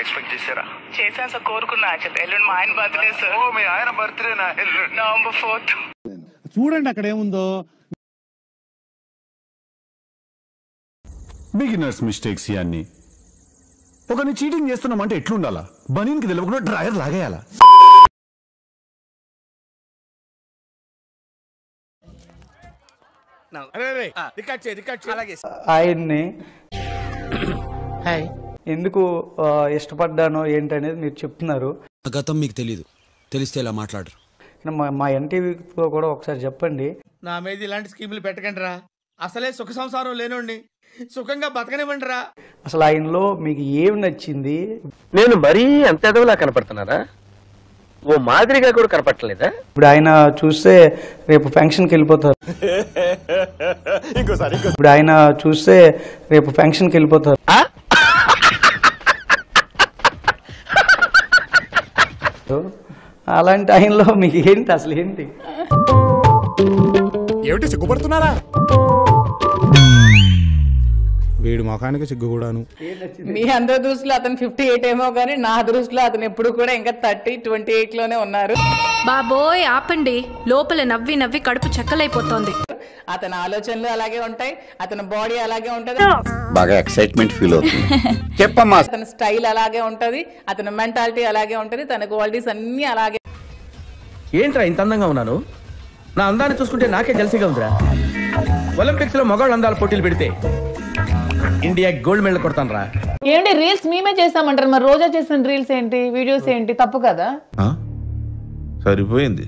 Expect చేశారా? చేశాను sir, కోరుకున్నా. ఎల్లుండి మా ఆయన బర్త్డే సార్. ఓ మీ ఆయన బర్త్డేనా? ఎల్లుండి నవంబర్ 4th. చూడండి అక్కడ ఏముందో. బిగినర్స్ మిస్టేక్స్ ఇవన్నీ. ఒకరిని చీటింగ్ చేస్తున్నామంటే ఎట్లుండాలా? బనీన్కి తెలియకుండా డ్రైవర్ లాగేయాలా? ఆయన్ని ఎందుకు ఇష్టపడ్డానో ఏంటనేది మీరు చెప్తున్నారు. గతం మీకు తెలీదు, తెలిస్తే ఇలా మాట్లాడరు. మా ఎన్టీవీలో కూడా ఒకసారి చెప్పండి. నా మీద ఇలాంటి స్కీములు పెట్టకండి రా. అసలే సుఖ సంసారం లేనోండి, సుఖంగా బతకనివ్వండి రా. అసలు ఆయనలో మీకు ఏం నచ్చింది? నేను మరీ అంత ఎదవలా కనపడుతున్నారా? ఓ మాదిరిగా కూడా కనపడలేదా? ఇప్పుడు ఆయన చూస్తే రేపు ఫంక్షన్కి వెళ్ళిపోతారు. ఇప్పుడు ఆయన చూస్తే రేపు ఫంక్షన్కి వెళ్ళిపోతారు. అలాంటి ఆయనలో మీకు ఏంటి అసలు ఏంటి? ఏమిటి సిగ్గుపడుతున్నారా? వీడి ముఖానికి సిగ్గు కూడాను. మీ అందరి దృష్టిలో అతను 58 ఏమో కానీ నా దృష్టిలో అతను ఎప్పుడు కూడా ఇంకా 28 లోనే ఉన్నారు. బాబోయ్ ఆపండి, లోపల నవ్వి నవ్వి కడుపు చెక్కలైపోతోంది. అతని ఆలోచనలు అలాగే ఉంటాయి, అతని బాడీ అలాగే ఉంటది, బాగా ఎక్సైట్మెంట్ ఫీల్ అవుతుంది. చెప్పమ్మా. అతని స్టైల్ అలాగే ఉంటది, అతని మెంటాలిటీ అలాగే ఉంటది, తన క్వాలిటీస్ అన్ని అలాగే. ఏంట్రా ఇంత అందంగా ఉన్నాను? నా అందాన్ని చూసుకుంటే నాకే జలసిగా ఉందిరా. ఒలింపిక్స్ లో మగవాళ్ళ అందాల పోటీలు పెడితే ఇండియా గోల్డ్ మెడల్ కొడతాను రా. ఏంటి రీల్స్ మేమే చేస్తామంటారు, మరి రోజా చేసిన రీల్స్ ఏంటి, వీడియోస్ ఏంటి? తప్పు కదా? సరిపోయింది.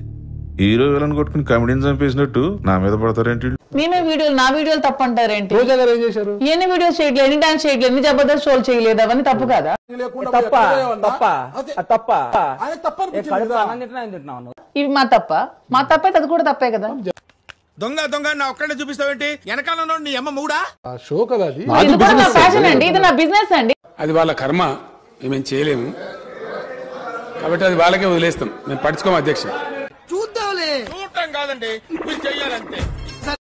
హీరో విలన్ కొట్టుకుని కమెడీని చంపేసినట్టు నా మీద పడతారేంటి? మేమే వీడియోలు, నా వీడియోలు తప్పు అంటారేంటి? రోజా గారు ఏం చేశారు? ఎన్ని వీడియోస్ చేయట్లేదు, ఎన్ని డాన్స్ చేయట్లేదు, ఎన్ని జబర్దస్త్ షోలు చేయలేదు, అవన్నీ తప్పు కదా? ఇవి మా తప్ప? మా తప్పే, అది కూడా తప్పే కదా. దొంగ దొంగ నా ఒక్కడే చూపిస్తావేంటి? వెనకాల నీ అమ్మ మూడా? షో కదా అది. ఇది కూడా నా ప్యాషన్ అండి, ఇది నా బిజినెస్ అండి. అది వాళ్ళ కర్మ, మేమేం చేయలేము కాబట్టి అది వాళ్ళకే వదిలేస్తాం. మేము పట్టించుకోము అధ్యక్ష. చూద్దాంలే. చూడటం కాదండి, మీరు చెయ్యాలంటే.